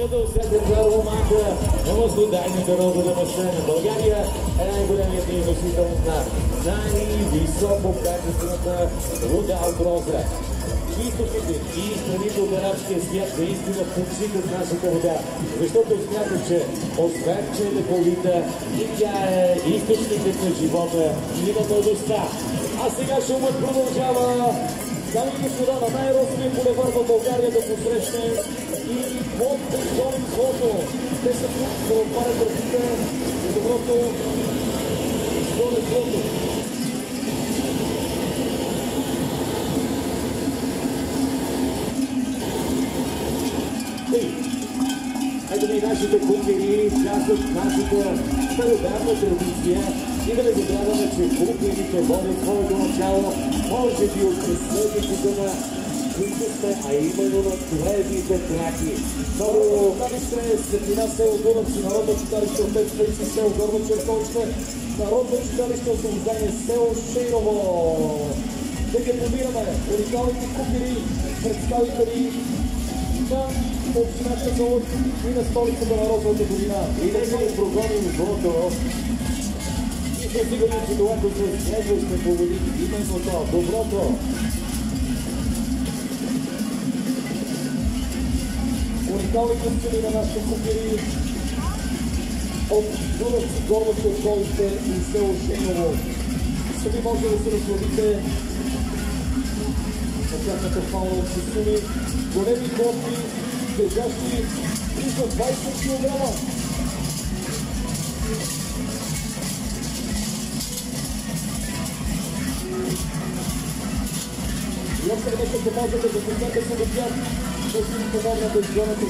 Като всяка романка на възходайната розова машина на България е най-големият износител на най-високо качествената руда от роза. Източните и страните от арабския свят наистина подсикат нашата вода, защото смятат, че освен че е лековита и тя е източникът на живота и на младостта. А сега шумът продължава. Дами и господа, на най-розовия булевар в България да посрещнем и от безболен злото. Те са тук да отварят ръците за доброто безболен злото. Ето и нашите кукери, част от нашата стародавна традиция. И да не забравяме, че кукерите водят своето начало, може би от последните на които сме, а именно на древните траки. Много читалище, светлина село Дунавци, народно читалище от Петър село Горно Черковище, народно читалище от Обзание село Шейрово. Да ги пробираме уникалните кукери, представители на общината Золот и на столицата на розовата година. И нека ни прогоним злото. И сме сигурни, че това, което следва, ще победи именно това, доброто. Уникални костюми на нашите кукери от Дунавци, Горно Черковище и село Шейрово. Сами може да се разходите на тяхната фауна от костюми. Големи клопки, тежащи близо 20 кг. И още веднъж ще можете да започнете се до тях, да си помогнат да изгонете